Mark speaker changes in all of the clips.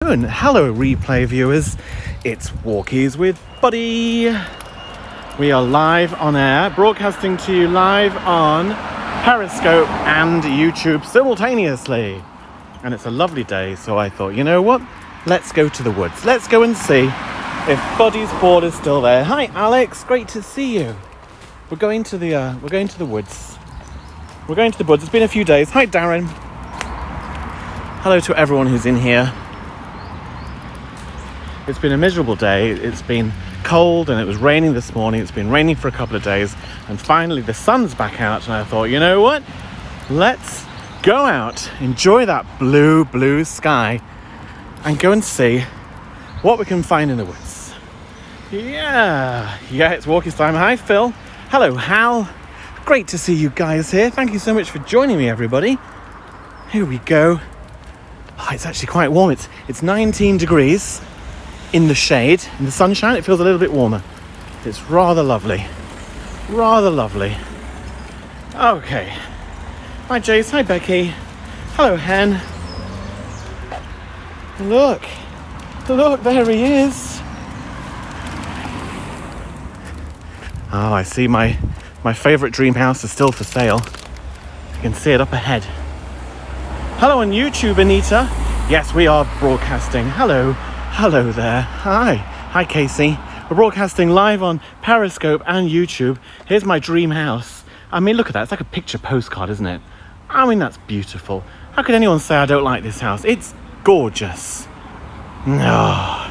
Speaker 1: Hello replay viewers, it's Walkies with Buddy. We are live on air, broadcasting to you live on Periscope and YouTube simultaneously. And it's a lovely day, so I thought, you know what? Let's go to the woods. Let's go and see if Buddy's board is still there. Hi Alex, great to see you. We're going to the woods. We're going to the woods. It's been a few days. Hi Darren. Hello to everyone who's in here. It's been a miserable day. It's been cold and it was raining this morning. It's been raining for a couple of days and finally the sun's back out and I thought, you know what? Let's go out, enjoy that blue sky and go and see what we can find in the woods. Yeah, it's Walkies time. Hi Phil. Hello Hal. Great to see you guys here. Thank you so much for joining me, everybody. Here we go. Oh, it's actually quite warm. It's 19 degrees. In the shade, in the sunshine, it feels a little bit warmer. It's rather lovely. Okay. Hi Jace, hi Becky. Hello Hen. Look, there he is. Oh, I see my favourite dream house is still for sale. You can see it up ahead. Hello on YouTube, Anita. Yes, we are broadcasting. Hello there. Hi Casey. We're broadcasting live on Periscope and YouTube. Here's my dream house. I mean, look at that. It's like a picture postcard, isn't it? I mean, that's beautiful. How could anyone say I don't like this house? It's gorgeous. No,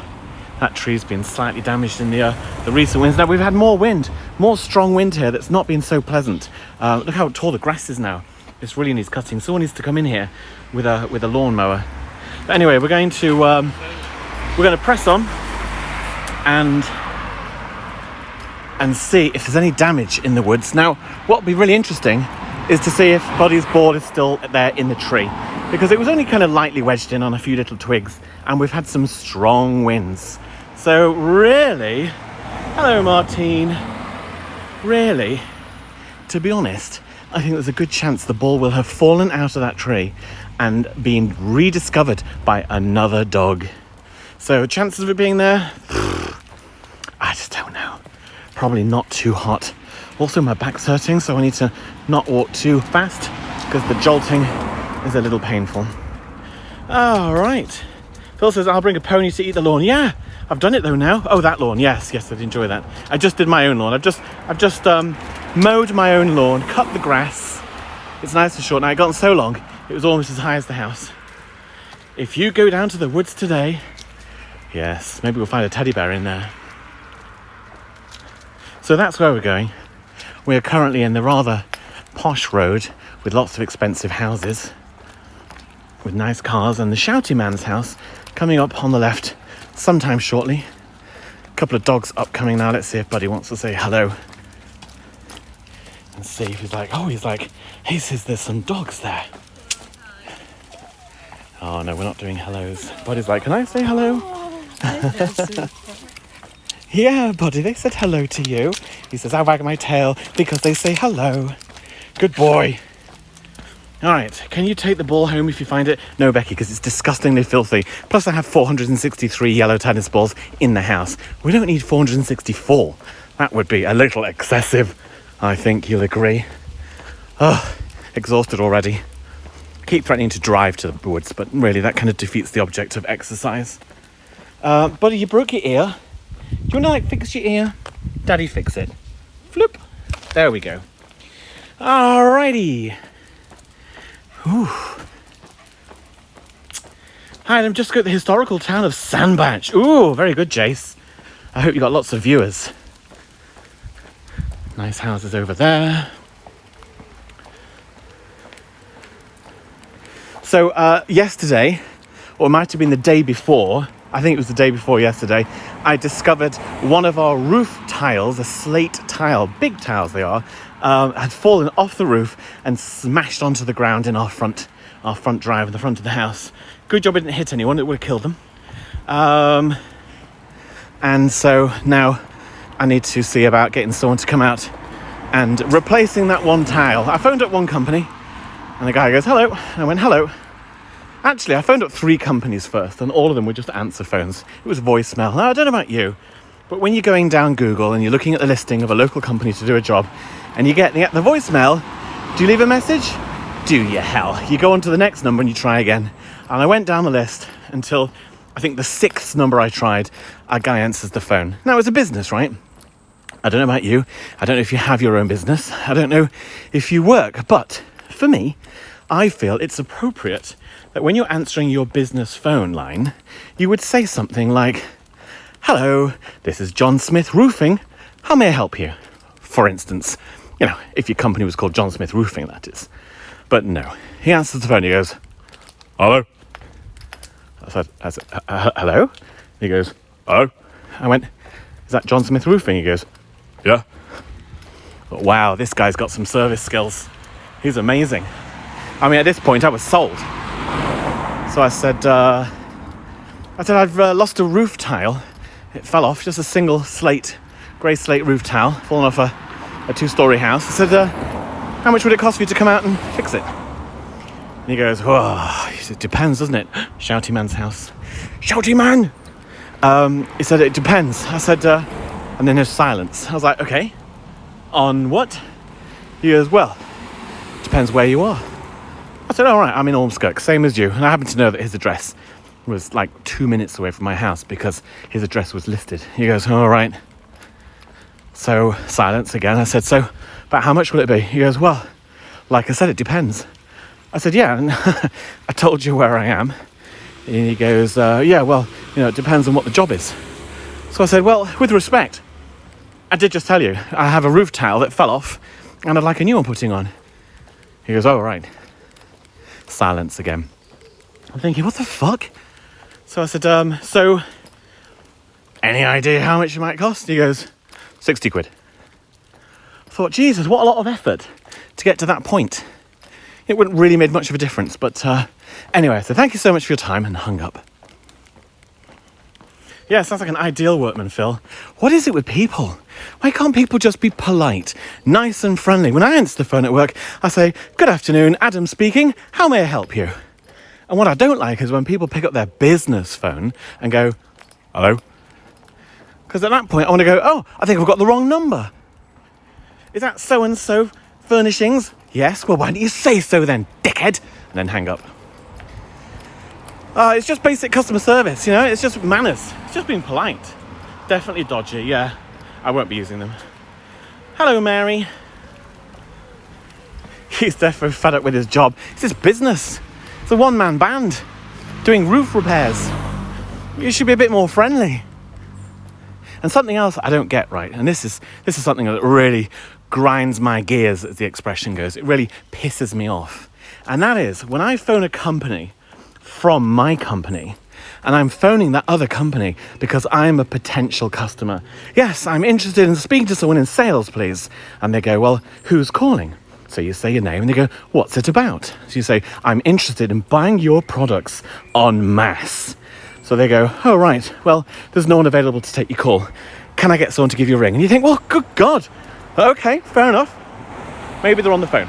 Speaker 1: that tree's been slightly damaged in the recent winds. Now, we've had more strong wind here that's not been so pleasant. Look how tall the grass is now. This really needs cutting. Someone needs to come in here with a lawnmower. But anyway, we're going to press on and see if there's any damage in the woods. Now, what will be really interesting is to see if Buddy's board is still there in the tree, because it was only kind of lightly wedged in on a few little twigs, and we've had some strong winds. So really, hello Martine, really, to be honest, I think there's a good chance the ball will have fallen out of that tree and been rediscovered by another dog. So chances of it being there, I just don't know. Probably not too hot. Also my back's hurting, so I need to not walk too fast because the jolting is a little painful. All right. Phil says, I'll bring a pony to eat the lawn. Yeah, I've done it though now. Oh, that lawn. Yes, I'd enjoy that. I just did my own lawn. I've just mowed my own lawn, cut the grass. It's nice and short now. It got so long, it was almost as high as the house. If you go down to the woods today, yes, maybe we'll find a teddy bear in there. So that's where we're going. We are currently in the rather posh road with lots of expensive houses with nice cars, and the shouty man's house coming up on the left sometime shortly. A couple of dogs upcoming now. Let's see if Buddy wants to say hello. And see if he's like, he says there's some dogs there. Oh no, we're not doing hellos. Buddy's like, can I say hello? Yeah, Buddy, they said hello to you. He says, I wag my tail because they say hello. Good boy. All right, can you take the ball home if you find it? No, Becky, because it's disgustingly filthy. Plus, I have 463 yellow tennis balls in the house. We don't need 464. That would be a little excessive. I think you'll agree. Oh, exhausted already. Keep threatening to drive to the woods, but really that kind of defeats the object of exercise. Buddy, you broke your ear. Do you want to fix your ear? Daddy, fix it. Floop. There we go. Alrighty. Ooh. Hi, I'm just at the historical town of Sandbach. Ooh, very good, Jace. I hope you got lots of viewers. Nice houses over there. So yesterday, or it might have been the day before, I think it was the day before yesterday, I discovered one of our roof tiles, a slate tile, big tiles they are, had fallen off the roof and smashed onto the ground in our front drive, in the front of the house. Good job it didn't hit anyone, it would have killed them. And so now I need to see about getting someone to come out and replacing that one tile. I phoned up one company and the guy goes, hello. And I went, hello. Actually, I phoned up 3 companies first, and all of them were just answer phones. It was voicemail. Now, I don't know about you, but when you're going down Google and you're looking at the listing of a local company to do a job, and you get the voicemail, do you leave a message? Do you hell? You go on to the next number and you try again. And I went down the list until I think the 6th number I tried, a guy answers the phone. Now, it's a business, right? I don't know about you. I don't know if you have your own business. I don't know if you work. But for me, I feel it's appropriate that when you're answering your business phone line, you would say something like, "Hello, this is John Smith Roofing. How may I help you?" For instance, if your company was called John Smith Roofing, that is. But no, he answers the phone. He goes, "Hello." I said, "Hello?" He goes, "Oh." I went, "Is that John Smith Roofing?" He goes, "Yeah." But wow, this guy's got some service skills. He's amazing. I mean, at this point, I was sold. So I said, I've lost a roof tile. It fell off, just a single grey slate roof tile, fallen off a 2-story house. I said, "How much would it cost for you to come out and fix it?" And he goes, "Oh, it depends, doesn't it?" Shouty man's house. Shouty man! He said, "It depends." I said, and then there's silence. I was like, "Okay, on what?" He goes, "Well, depends where you are." I said, "All right, I'm in Ormskirk, same as you." And I happen to know that his address was like 2 minutes away from my house because his address was listed. He goes, "All right." So silence again. I said, "So about how much will it be?" He goes, "Well, like I said, it depends." I said, "Yeah, and I told you where I am." And he goes, "Yeah, well, it depends on what the job is." So I said, "Well, with respect, I did just tell you, I have a roof tile that fell off and I'd like a new one putting on." He goes, "Oh, right." Silence again. I'm thinking, what the fuck? So I said, "So, any idea how much it might cost?" He goes, 60 quid. I thought, Jesus, what a lot of effort to get to that point. It wouldn't really made much of a difference, but anyway, so thank you so much for your time, and hung up. Yeah, sounds like an ideal workman, Phil. What is it with people? Why can't people just be polite, nice and friendly? When I answer the phone at work, I say, "Good afternoon, Adam speaking. How may I help you?" And what I don't like is when people pick up their business phone and go, "Hello?" Because at that point, I want to go, "Oh, I think I've got the wrong number. Is that so-and-so furnishings?" "Yes." "Well, why don't you say so then, dickhead?" And then hang up. It's just basic customer service, it's just manners. It's just being polite. Definitely dodgy, yeah. I won't be using them. "Hello, Mary." He's definitely fed up with his job. It's his business. It's a one-man band doing roof repairs. You should be a bit more friendly. And something else I don't get right, and this is something that really grinds my gears, as the expression goes. It really pisses me off. And that is when I phone a company from my company, and I'm phoning that other company because I'm a potential customer. "Yes, I'm interested in speaking to someone in sales, please." And they go, "Well, who's calling?" So you say your name and they go, "What's it about?" So you say, "I'm interested in buying your products en masse." So they go, "Oh, right, well, there's no one available to take your call. Can I get someone to give you a ring?" And you think, well, good God. Okay, fair enough. Maybe they're on the phone.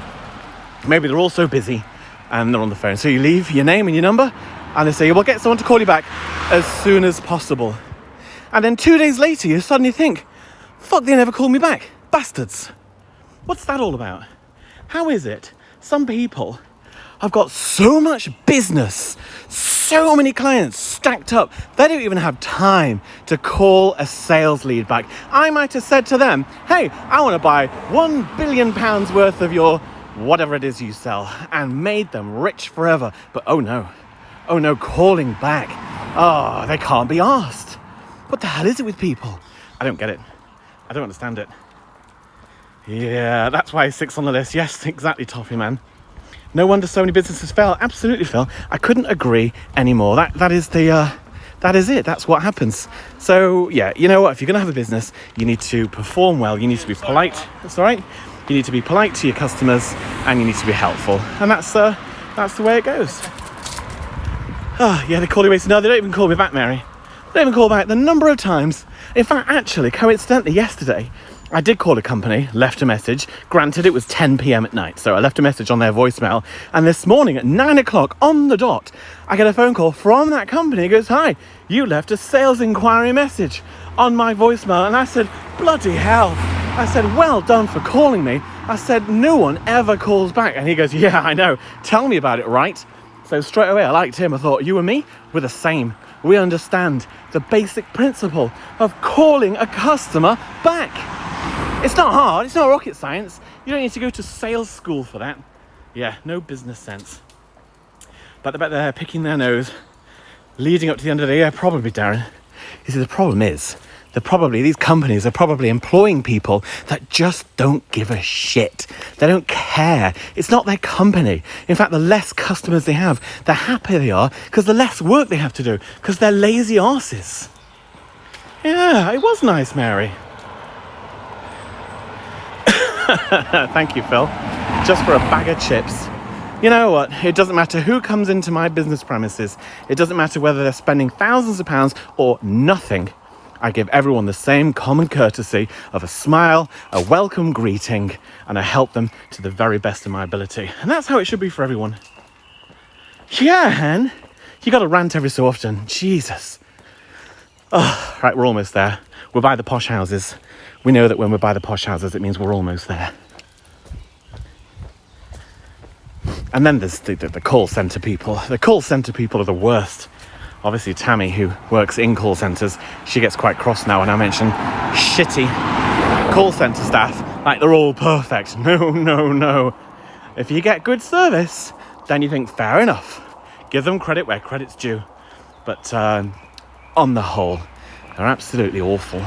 Speaker 1: Maybe they're all so busy and they're on the phone. So you leave your name and your number, and they say, "Well, get someone to call you back as soon as possible." And then 2 days later, you suddenly think, fuck, they never called me back. Bastards. What's that all about? How is it some people have got so much business, so many clients stacked up, they don't even have time to call a sales lead back? I might have said to them, "Hey, I want to buy £1 billion worth of your whatever it is you sell," and made them rich forever. But oh no, calling back. Oh, they can't be asked. What the hell is it with people? I don't get it. I don't understand it. Yeah, that's why 6 on the list. Yes, exactly, Toffee Man. No wonder so many businesses fail. Absolutely, Phil. I couldn't agree anymore. That is it. That's what happens. So yeah, you know what? If you're going to have a business, you need to perform well. You need to be polite. That's all right. You need to be polite to your customers, and you need to be helpful. And that's the way it goes. Oh, yeah, they call you wasted. No, they don't even call me back, Mary. They don't even call back. The number of times. In fact, actually, coincidentally, yesterday, I did call a company, left a message. Granted, it was 10 p.m. at night, so I left a message on their voicemail. And this morning at 9 o'clock on the dot, I get a phone call from that company. It goes, "Hi, you left a sales inquiry message on my voicemail." And I said, "Bloody hell." I said, "Well done for calling me." I said, "No one ever calls back." And he goes, "Yeah, I know. Tell me about it, right?" So straight away, I liked him. I thought, you and me, we're the same. We understand the basic principle of calling a customer back. It's not hard. It's not rocket science. You don't need to go to sales school for that. Yeah, no business sense. But I bet they're picking their nose, leading up to the end of the year. Probably, Darren. You see, the problem is, these companies are probably employing people that just don't give a shit. They don't care. It's not their company. In fact, the less customers they have, the happier they are, because the less work they have to do, because they're lazy arses. Yeah, it was nice, Mary. Thank you, Phil. Just for a bag of chips. You know what? It doesn't matter who comes into my business premises. It doesn't matter whether they're spending thousands of pounds or nothing. I give everyone the same common courtesy of a smile, a welcome greeting, and I help them to the very best of my ability. And that's how it should be for everyone. Yeah, Hen. You got to rant every so often. Jesus. Oh, right, we're almost there. We're by the posh houses. We know that when we're by the posh houses, it means we're almost there. And then there's the call centre people. The call centre people are the worst. Obviously, Tammy, who works in call centres, she gets quite cross now when I mention shitty call centre staff. Like they're all perfect. No. If you get good service, then you think, fair enough. Give them credit where credit's due. But on the whole, they're absolutely awful.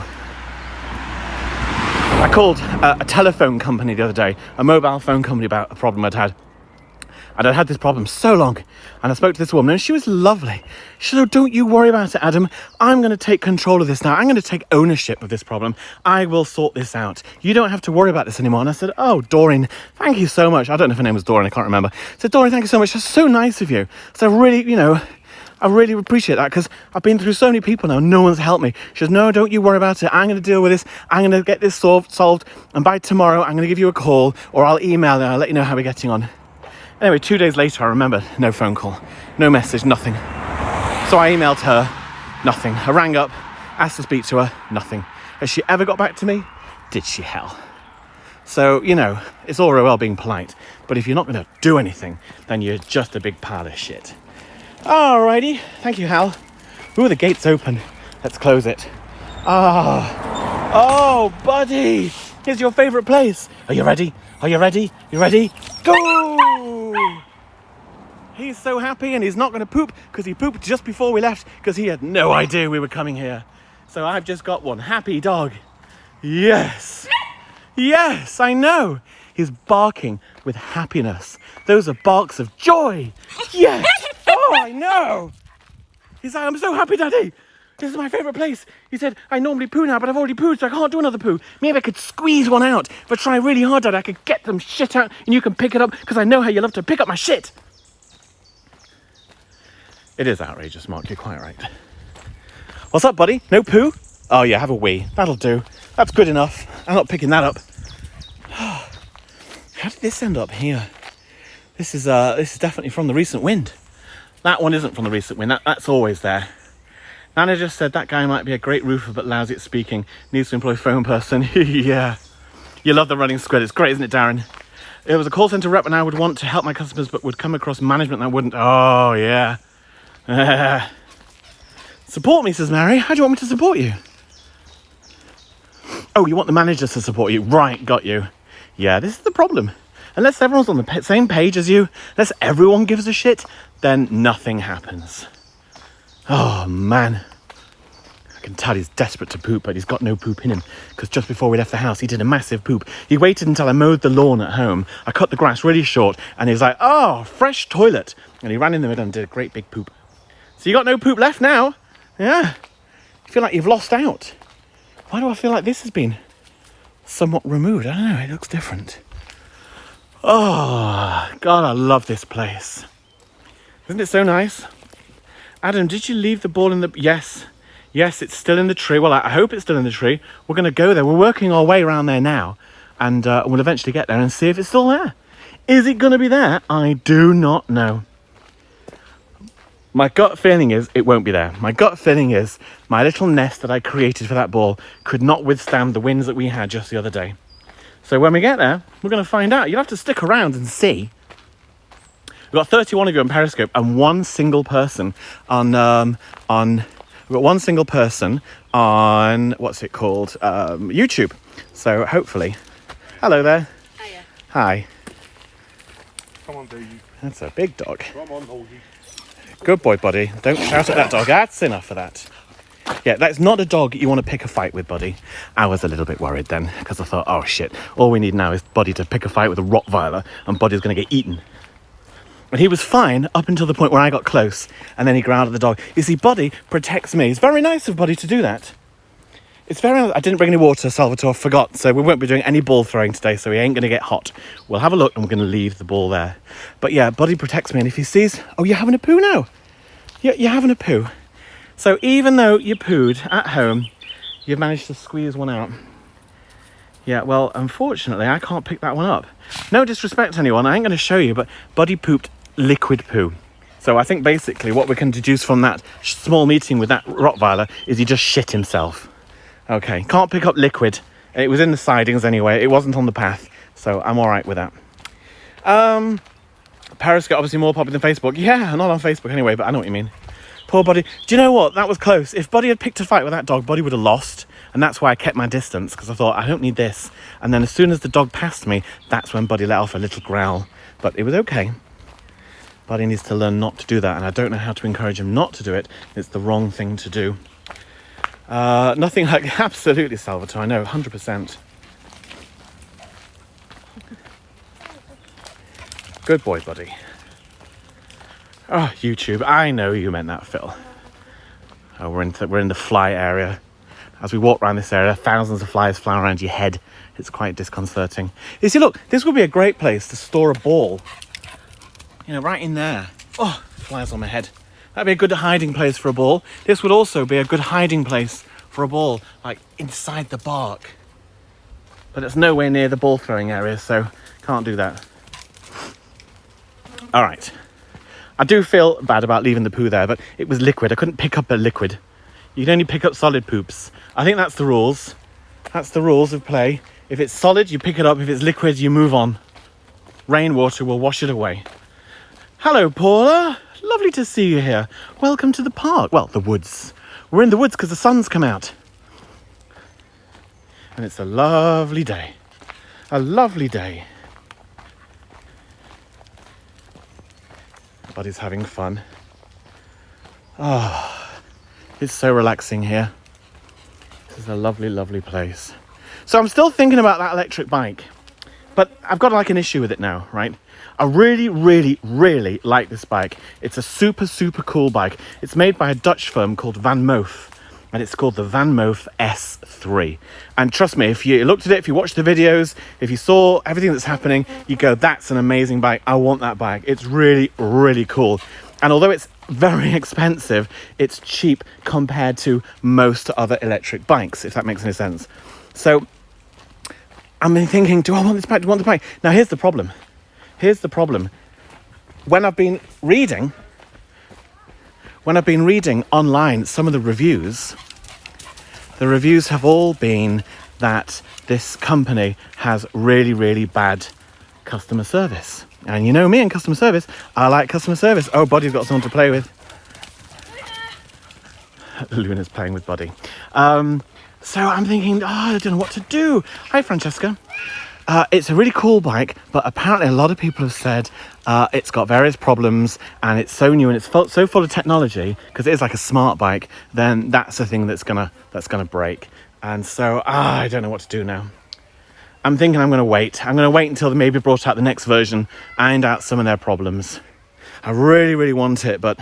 Speaker 1: I called a telephone company the other day, a mobile phone company, about a problem I'd had. And I'd had this problem so long, and I spoke to this woman, and she was lovely. She said, "Oh, don't you worry about it, Adam. I'm going to take control of this now. I'm going to take ownership of this problem. I will sort this out. You don't have to worry about this anymore." And I said, "Oh, Doreen, thank you so much." I don't know if her name was Doreen, I can't remember. I said, "Doreen, thank you so much. That's so nice of you." So I really appreciate that, because I've been through so many people now. No one's helped me. She says, "No, don't you worry about it. I'm going to deal with this. I'm going to get this solved. And by tomorrow, I'm going to give you a call, or I'll email and I'll let you know how we're getting on." Anyway, 2 days later, I remembered, no phone call, no message, nothing. So I emailed her, nothing. I rang up, asked to speak to her, nothing. Has she ever got back to me? Did she hell? So, it's all very well being polite, but if you're not going to do anything, then you're just a big pile of shit. Alrighty, thank you, Hal. Ooh, the gate's open. Let's close it. Oh, buddy, here's your favourite place. Are you ready? You ready? Go! He's so happy, and he's not going to poop, because he pooped just before we left, because he had no idea we were coming here. So I've just got one happy dog. Yes, I know. He's barking with happiness. Those are barks of joy. Yes. Oh, I know. He's like, "I'm so happy, Daddy. This is my favourite place." He said, "I normally poo now, but I've already pooed, so I can't do another poo. Maybe I could squeeze one out. If I try really hard, Dad, I could get some shit out, and you can pick it up, because I know how you love to pick up my shit." It is outrageous, Mark. You're quite right. What's up, buddy? No poo? Oh, yeah, have a wee. That'll do. That's good enough. I'm not picking that up. How did this end up here? This is definitely from the recent wind. That one isn't from the recent wind. That's always there. Nana just said that guy might be a great roofer, but lousy at speaking. Needs to employ a phone person. Yeah. You love the running squid. It's great, isn't it, Darren? It was a call centre rep, and I would want to help my customers, but would come across management and I wouldn't. Oh, yeah. Support me, says Mary. How do you want me to support you? Oh, you want the managers to support you. Right, got you. Yeah, this is the problem. Unless everyone's on the same page as you, unless everyone gives a shit, then nothing happens. Oh, man. I can tell he's desperate to poop, but he's got no poop in him, because just before we left the house, he did a massive poop. He waited until I mowed the lawn at home. I cut the grass really short, and he was like, "Oh, fresh toilet." And he ran in the middle and did a great big poop. So you got no poop left now? Yeah. You feel like you've lost out. Why do I feel like this has been somewhat removed? I don't know, it looks different. Oh, God, I love this place. Isn't it so nice? Adam, did you leave the ball in the... Yes. Yes, it's still in the tree. Well, I hope it's still in the tree. We're going to go there. We're working our way around there now. And we'll eventually get there and see if it's still there. Is it going to be there? I do not know. My gut feeling is it won't be there. My gut feeling is my little nest that I created for that ball could not withstand the winds that we had just the other day. So when we get there, we're going to find out. You'll have to stick around and see. We've got 31 of you on Periscope and one single person on we've got one single person on, what's it called, YouTube. So hopefully, hello there.
Speaker 2: Hiya.
Speaker 1: Hi.
Speaker 3: Come on, baby.
Speaker 1: That's a big dog.
Speaker 3: Come on, Hoagie.
Speaker 1: Good boy, buddy. Don't shout at that dog. That's enough of that. Yeah, that's not a dog you want to pick a fight with, Buddy. I was a little bit worried then because I thought, oh shit, all we need now is Buddy to pick a fight with a Rottweiler and Buddy's going to get eaten. And he was fine up until the point where I got close and then he growled at the dog. You see, Buddy protects me. It's very nice of Buddy to do that. It's very nice. I didn't bring any water, Salvatore, forgot. So we won't be doing any ball throwing today, so he ain't going to get hot. We'll have a look and we're going to leave the ball there. But yeah, Buddy protects me. And if he sees, oh, you're having a poo now. You're having a poo. So even though you pooed at home, you've managed to squeeze one out. Yeah, well, unfortunately, I can't pick that one up. No disrespect to anyone, I ain't going to show you, but Buddy pooped liquid poo. So I think basically what we can deduce from that small meeting with that Rottweiler is he just shit himself. Okay, can't pick up liquid. It was in the sidings anyway. It wasn't on the path, so I'm all right with that. Periscope, obviously more popular than Facebook. Yeah, not on Facebook anyway, but I know what you mean. Poor Buddy. Do you know what? That was close. If Buddy had picked a fight with that dog, Buddy would have lost. And that's why I kept my distance, because I thought, I don't need this. And then as soon as the dog passed me, that's when Buddy let off a little growl. But it was okay. Buddy needs to learn not to do that, and I don't know how to encourage him not to do it. It's the wrong thing to do. Nothing like... Absolutely, Salvatore. I know, 100%. Good boy, Buddy. Oh, YouTube. I know you meant that, Phil. Oh, we're in the fly area. As we walk around this area, thousands of flies fly around your head. It's quite disconcerting. You see, look, this would be a great place to store a ball. You know, right in there. Oh, flies on my head. That'd be a good hiding place for a ball. This would also be a good hiding place for a ball, like inside the bark. But it's nowhere near the ball throwing area, so can't do that. All right. I do feel bad about leaving the poo there, but it was liquid. I couldn't pick up a liquid. You can only pick up solid poops. I think that's the rules. That's the rules of play. If it's solid, you pick it up. If it's liquid, you move on. Rainwater will wash it away. Hello, Paula. Lovely to see you here. Welcome to the park. Well, the woods. We're in the woods because the sun's come out. And it's a lovely day. A lovely day. Buddy's having fun. Oh, it's so relaxing here. This is a lovely, lovely place. So I'm still thinking about that electric bike, but I've got like an issue with it now, right? I really, really, really like this bike. It's a super, super cool bike. It's made by a Dutch firm called Van Moof, and it's called the Van Moof S3. And trust me, if you looked at it, if you watched the videos, if you saw everything that's happening, you go, that's an amazing bike. I want that bike. It's really, really cool. And although it's very expensive, it's cheap compared to most other electric bikes, if that makes any sense. So I'm thinking, do I want this bike? Do I want the bike? Now, here's the problem. Here's the problem. When I've been reading online some of the reviews have all been that this company has really, really bad customer service. And you know me and customer service, I like customer service. Oh, Buddy's got someone to play with. Luna's playing with Buddy. So I'm thinking, I don't know what to do. Hi, Francesca. It's a really cool bike, but apparently a lot of people have said it's got various problems and it's so new and it's so full of technology, because it is like a smart bike, then that's the thing that's gonna break. And so I don't know what to do now. I'm thinking I'm going to wait. I'm going to wait until they maybe brought out the next version, ironed out some of their problems. I really, really want it, but...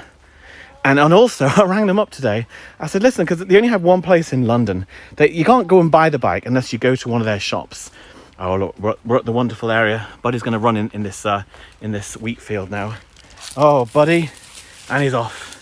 Speaker 1: And also, I rang them up today. I said, listen, because they only have one place in London. You can't go and buy the bike unless you go to one of their shops. Oh, look, we're at the wonderful area. Buddy's going to run in this wheat field now. Oh, Buddy. And he's off.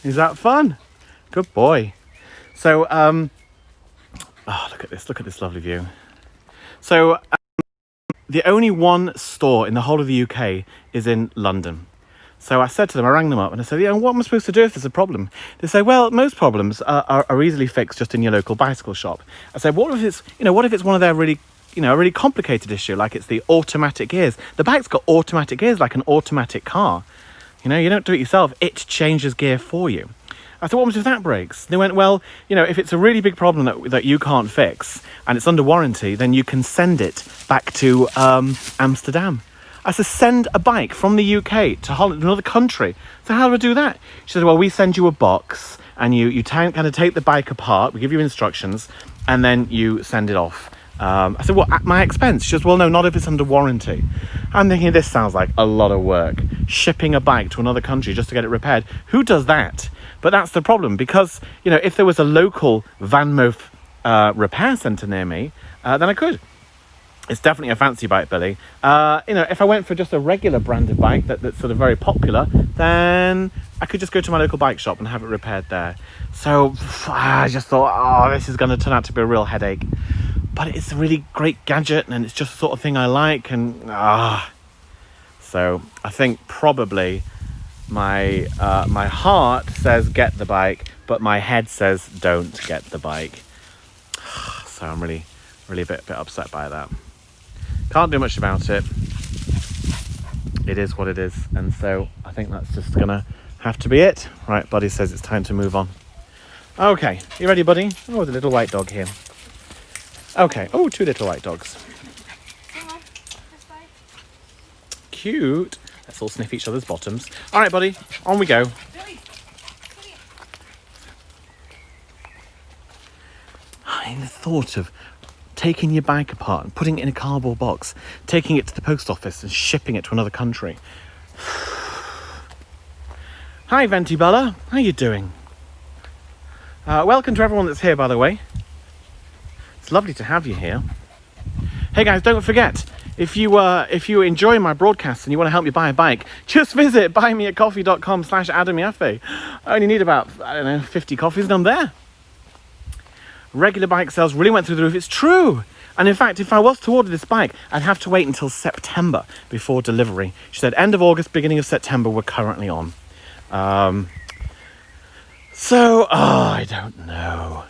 Speaker 1: Is that fun? Good boy. So, oh, look at this lovely view. So, the only one store in the whole of the UK is in London. So I said to them, I rang them up and I said, yeah, what am I supposed to do if there's a problem? They say, well, most problems are easily fixed just in your local bicycle shop. I said, what if it's one of their really, a really complicated issue, like it's the automatic gears. The bike's got automatic gears like an automatic car. You don't do it yourself. It changes gear for you. I said, what happens if that breaks? They went, well, if it's a really big problem that you can't fix and it's under warranty, then you can send it back to Amsterdam. I said, send a bike from the UK to Holland, another country. So how do I do that? She said, well, we send you a box and you kind of take the bike apart. We give you instructions and then you send it off. I said, well, at my expense? She says, well, no, not if it's under warranty. I'm thinking, this sounds like a lot of work. Shipping a bike to another country just to get it repaired. Who does that? But that's the problem because, if there was a local Van Moof repair centre near me, then I could. It's definitely a fancy bike, Billy. If I went for just a regular branded bike that's sort of very popular, then I could just go to my local bike shop and have it repaired there. So I just thought, this is going to turn out to be a real headache. But it's a really great gadget and it's just the sort of thing I like. So I think probably my heart says get the bike, but my head says don't get the bike. So I'm really a bit upset by that. Can't do much about it. It is what it is. And so I think that's just gonna have to be it. Right, Buddy says it's time to move on. Okay, you ready, Buddy? Oh, the little white dog here. Okay, oh, 2 little white dogs. Cute. Let's all sniff each other's bottoms. All right, Buddy, on we go. The thought of taking your bike apart and putting it in a cardboard box, taking it to the post office and shipping it to another country. Hi, Venti Bella. How you doing? Welcome to everyone that's here, by the way. It's lovely to have you here. Hey guys, don't forget, if you enjoy my broadcasts and you want to help me buy a bike, just visit buymeacoffee.com/Adam Yaffe. I only need about, 50 coffees and I'm there. Regular bike sales really went through the roof. It's true. And in fact, if I was to order this bike, I'd have to wait until September before delivery. She said end of August, beginning of September, we're currently on. I don't know.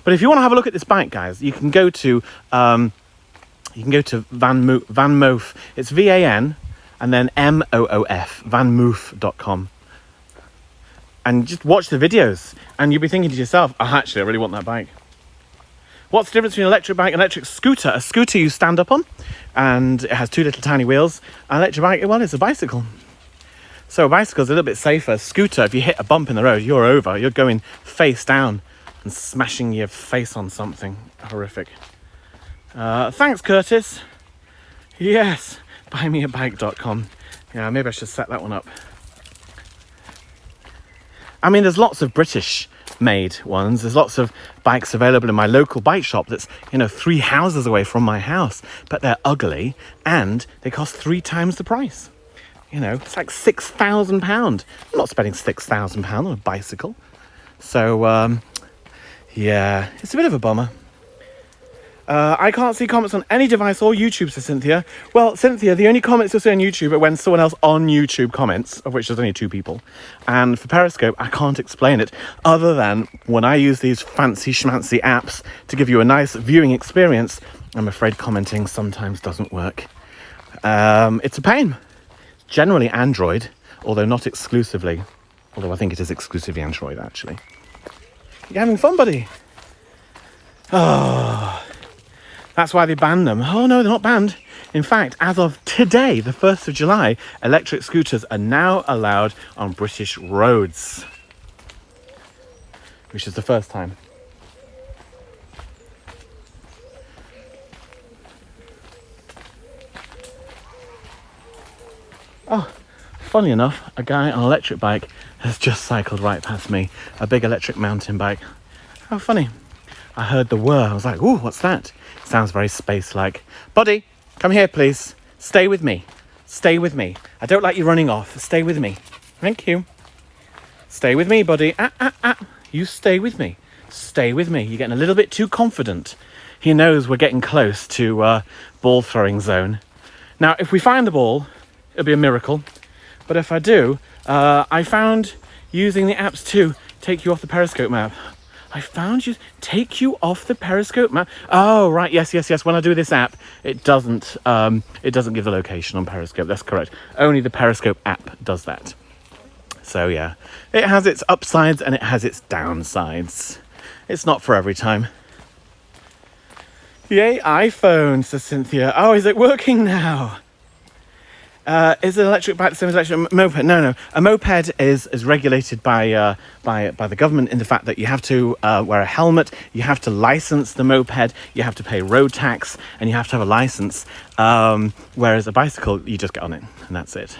Speaker 1: But if you want to have a look at this bike, guys, you can go to Van Moof. It's VAN and then MOOF, vanmoof.com. And just watch the videos and you'll be thinking to yourself, actually, I really want that bike. What's the difference between an electric bike and an electric scooter? A scooter you stand up on and it has 2 little tiny wheels. An electric bike, well, it's a bicycle. So a bicycle's a little bit safer. A scooter, if you hit a bump in the road, you're over. You're going face down and smashing your face on something horrific. Thanks, Curtis. Yes, buymeabike.com. Yeah, maybe I should set that one up. I mean, there's lots of British made ones. There's lots of bikes available in my local bike shop that's 3 houses away from my house, but they're ugly and they cost 3 times the price. It's like £6,000. I'm not spending £6,000 on a bicycle. So yeah, it's a bit of a bummer. I can't see comments on any device or YouTube, says Cynthia. Well, Cynthia, the only comments you'll see on YouTube are when someone else on YouTube comments, of which there's only 2 people. And for Periscope, I can't explain it other than when I use these fancy schmancy apps to give you a nice viewing experience, I'm afraid commenting sometimes doesn't work. It's a pain. Generally Android, although not exclusively. Although I think it is exclusively Android, actually. You having fun, buddy? Oh... That's why they banned them. Oh no, they're not banned. In fact, as of today, the 1st of July, electric scooters are now allowed on British roads. Which is the first time. Oh, funny enough, a guy on an electric bike has just cycled right past me. A big electric mountain bike. How funny. I heard the whir. I was like, ooh, what's that? Sounds very space-like. Buddy, come here, please. Stay with me. Stay with me. I don't like you running off. Stay with me. Thank you. Stay with me, buddy. You stay with me. Stay with me. You're getting a little bit too confident. He knows we're getting close to ball throwing zone. Now, if we find the ball, it'll be a miracle. But if I do, I found using the apps to take you off the Periscope map. I found you take you off the Periscope map. Oh, right. Yes. When I do this app, it doesn't give the location on Periscope. That's correct. Only the Periscope app does that. So yeah, it has its upsides and it has its downsides. It's not for every time. Yay, iPhone, says Cynthia. Oh, is it working now? Is an electric bike the same as electric moped? No. A moped is regulated by the government in the fact that you have to wear a helmet, you have to license the moped, you have to pay road tax, and you have to have a license. Whereas a bicycle, you just get on it, and that's it.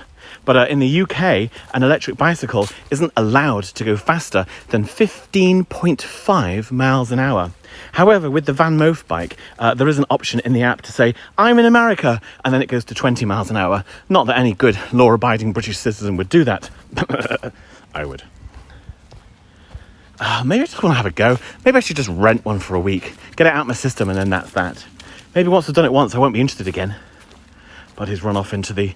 Speaker 1: But in the UK, an electric bicycle isn't allowed to go faster than 15.5 miles an hour. However, with the Van Moof bike, there is an option in the app to say, I'm in America, and then it goes to 20 miles an hour. Not that any good law-abiding British citizen would do that. I would. Maybe I just want to have a go. Maybe I should just rent one for a week, get it out of my system, and then that's that. Maybe once I've done it once, I won't be interested again. But he's run off into the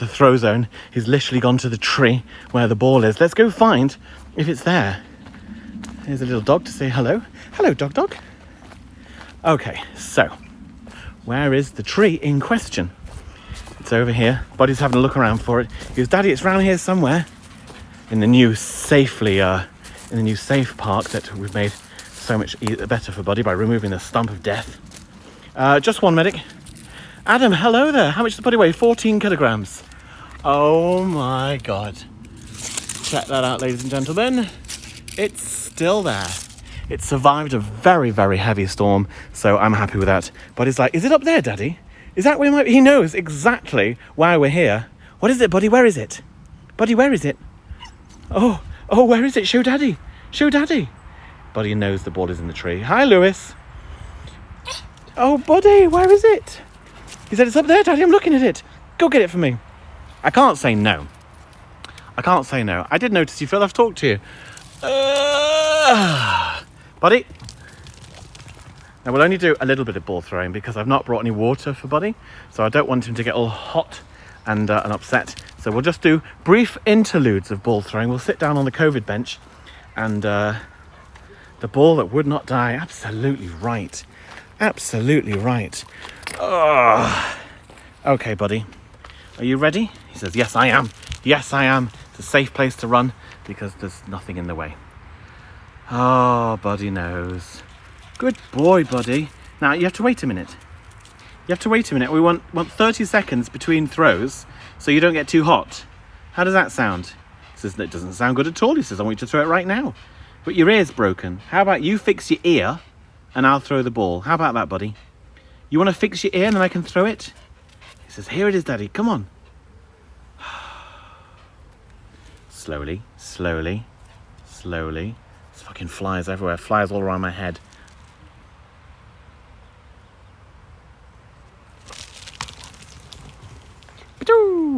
Speaker 1: throw zone. He's literally gone to the tree where the ball is. Let's go find if it's there. Here's a little dog to say hello. Hello, dog. Okay, so where is the tree in question? It's over here. Buddy's having a look around for it. He goes, Daddy, it's around here somewhere. In the new safe park that we've made so much better for Buddy by removing the stump of death. Just one medic. Adam, hello there. How much does Buddy weigh? 14 kilograms. Oh my God. Check that out, ladies and gentlemen. It's still there. It survived a very, very heavy storm, so I'm happy with that. Buddy's like, is it up there, Daddy? Is that where he knows exactly why we're here. What is it, Buddy? Where is it? Buddy, where is it? Oh, where is it? Show Daddy. Buddy knows the ball is in the tree. Hi, Lewis. Oh, Buddy, where is it? He said, it's up there, Daddy. I'm looking at it. Go get it for me. I can't say no. I did notice you, Phil. I've talked to you. Buddy. Now, we'll only do a little bit of ball throwing because I've not brought any water for Buddy. So I don't want him to get all hot and upset. So we'll just do brief interludes of ball throwing. We'll sit down on the COVID bench and the ball that would not die. Absolutely right. Okay, Buddy. Are you ready? He says, yes, I am. It's a safe place to run because there's nothing in the way. Oh, Buddy knows. Good boy, Buddy. Now, you have to wait a minute. We want 30 seconds between throws so you don't get too hot. How does that sound? He says, it doesn't sound good at all. He says, I want you to throw it right now. But your ear's broken. How about you fix your ear and I'll throw the ball? How about that, Buddy? You want to fix your ear and then I can throw it? He says, here it is, Daddy. Come on. Slowly. There's fucking flies everywhere. Flies all around my head.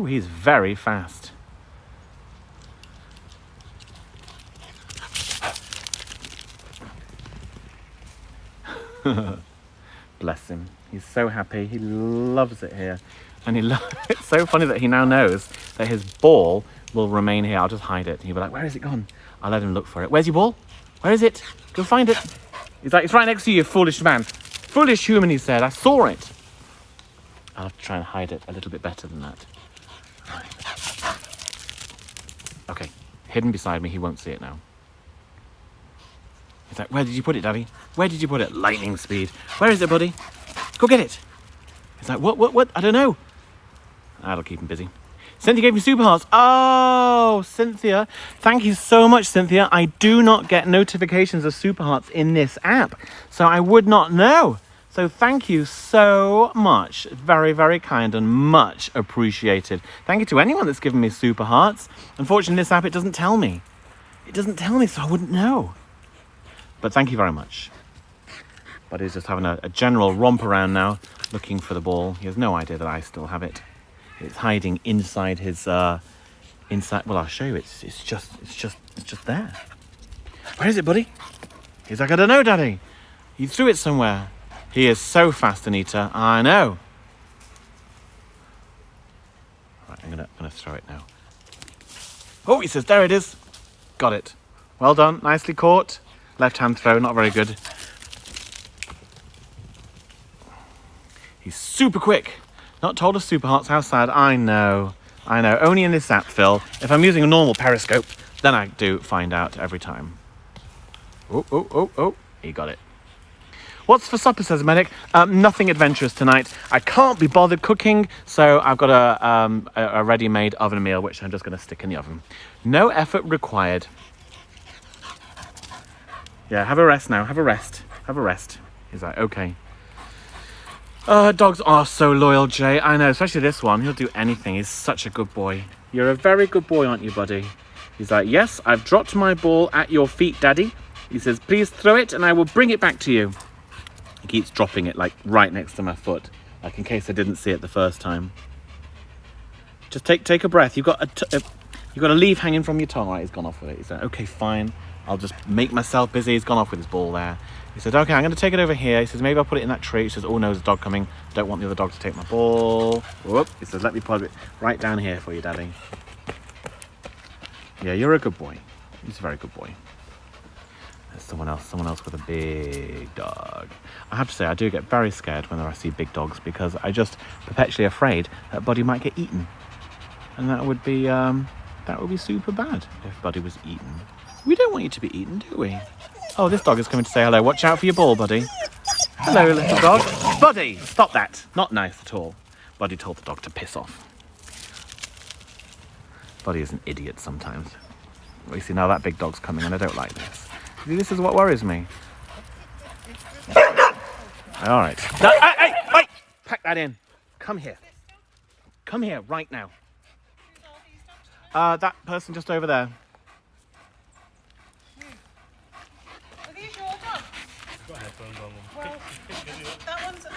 Speaker 1: He's very fast. Bless him. He's so happy. He loves it here. And it's so funny that he now knows that his ball will remain here. I'll just hide it. He'll be like, where is it gone? I'll let him look for it. Where's your ball? Where is it? Go find it. He's like, it's right next to you, you foolish man. Foolish human, he said. I saw it. I'll have to try and hide it a little bit better than that. Okay. Hidden beside me. He won't see it now. He's like, where did you put it, Daddy? Where did you put it? Lightning speed. Where is it, Buddy? Go get it. He's like, what? I don't know. That'll keep him busy. Cynthia gave me super hearts. Oh, Cynthia. Thank you so much, Cynthia. I do not get notifications of super hearts in this app, so I would not know. So thank you so much. Very, very kind and much appreciated. Thank you to anyone that's given me super hearts. Unfortunately, this app, it doesn't tell me. So I wouldn't know. But thank you very much. But he's just having a general romp around now, looking for the ball. He has no idea that I still have it. It's hiding inside his, well, I'll show you. It's just It's just there. Where is it, buddy? He's like, I don't know, Daddy. He threw it somewhere. He is so fast, Anita. I know. Right, I'm gonna throw it now. Oh, he says, there it is. Got it. Well done. Nicely caught. Left hand throw, not very good. He's super quick. Not told us super hot's outside. I know. Only in this app, Phil. If I'm using a normal periscope, then I do find out every time. Oh. He got it. What's for supper, says Medic? Nothing adventurous tonight. I can't be bothered cooking, so I've got a ready-made oven meal, which I'm just going to stick in the oven. No effort required. Yeah, have a rest now. Have a rest. He's like, okay. Dogs are so loyal, Jay. I know, especially this one. He'll do anything. He's such a good boy. You're a very good boy, aren't you, buddy? He's like, yes, I've dropped my ball at your feet, Daddy. He says, please throw it and I will bring it back to you. He keeps dropping it like right next to my foot, like in case I didn't see it the first time. Just take a breath. You've got a leaf hanging from your tongue. Right, he's gone off with it. He said, okay, fine. I'll just make myself busy. He's gone off with his ball there. He said, okay, I'm going to take it over here. He says, maybe I'll put it in that tree. He says, oh no, there's a dog coming. Don't want the other dog to take my ball. Whoop. He says, let me put it right down here for you, Daddy. Yeah, you're a good boy. He's a very good boy. There's someone else with a big dog. I have to say, I do get very scared whenever I see big dogs because I just perpetually afraid that Buddy might get eaten. And that would be super bad if Buddy was eaten. We don't want you to be eaten, do we? Oh, this dog is coming to say hello. Watch out for your ball, Buddy. Hello, little dog. Buddy, stop that. Not nice at all. Buddy told the dog to piss off. Buddy is an idiot sometimes. Well, you see, now that big dog's coming and I don't like this. See, this is what worries me. All right. Hey! Pack that in. Come here. Come here right now. That person just over there.
Speaker 2: Are these your dogs?
Speaker 3: Got headphones on them.
Speaker 2: Well, that one's... I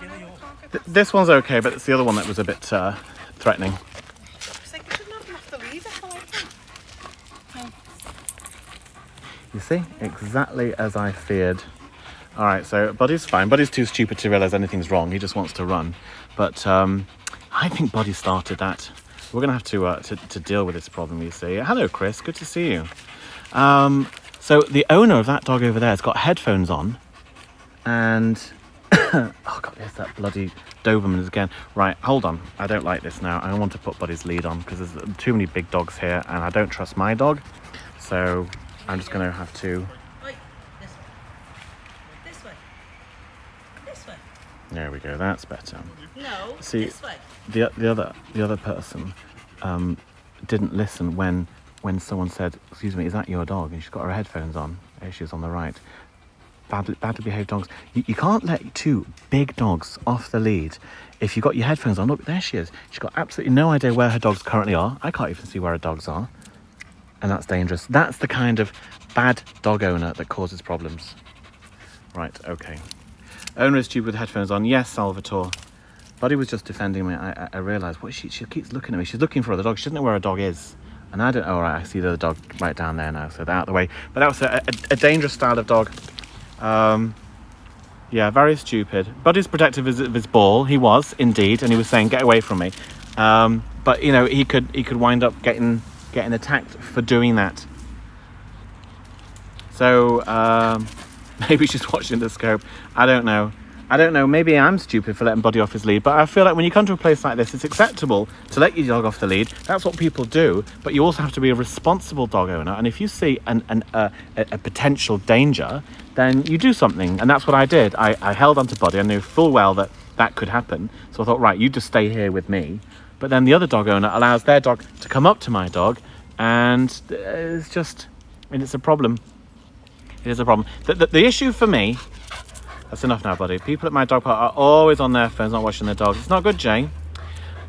Speaker 2: don't know.
Speaker 1: This one's okay, but it's the other one that was a bit threatening.
Speaker 2: It's like, you shouldn't have them off the lead if I like them.
Speaker 1: You see? Exactly as I feared. All right, so Buddy's fine. Buddy's too stupid to realise anything's wrong. He just wants to run. But I think Buddy started that. We're going to have to deal with this problem, you see. Hello, Chris. Good to see you. So the owner of that dog over there has got headphones on. And... oh, God, there's that bloody Doberman again. Right, hold on. I don't like this now. I want to put Buddy's lead on because there's too many big dogs here and I don't trust my dog. So I'm just going to have to...
Speaker 2: Wait, this way. This way. This way.
Speaker 1: There we go. That's better.
Speaker 2: No,
Speaker 1: See,
Speaker 2: this way.
Speaker 1: the other person didn't listen when someone said, "Excuse me, is that your dog?" And she's got her headphones on. There she is on the right. Badly behaved dogs. You can't let two big dogs off the lead if you've got your headphones on. Look, there she is. She's got absolutely no idea where her dogs currently are. I can't even see where her dogs are. And that's dangerous. That's the kind of bad dog owner that causes problems. Right, okay. Owner is stupid with headphones on. Yes, Salvatore. Buddy was just defending me. I realised what she keeps looking at me. She's looking for other dogs. She doesn't know where her dog is. And I don't... Oh, right, I see the other dog right down there now. So they're out of the way. But that was a dangerous style of dog. Yeah, very stupid. Buddy's protective of his ball. He was, indeed. And he was saying, get away from me. But, you know, he could wind up getting attacked for doing that. So, maybe she's watching the scope. I don't know. Maybe I'm stupid for letting Buddy off his lead, but I feel like when you come to a place like this, it's acceptable to let your dog off the lead. That's what people do, but you also have to be a responsible dog owner. And if you see a potential danger, then you do something. And that's what I did. I held onto Buddy. I knew full well that could happen. So I thought, right, you just stay here with me. But then the other dog owner allows their dog to come up to my dog, and it's a problem. It is a problem. The issue for me... That's enough now, Buddy. People at my dog park are always on their phones, not watching their dogs. It's not good, Jane.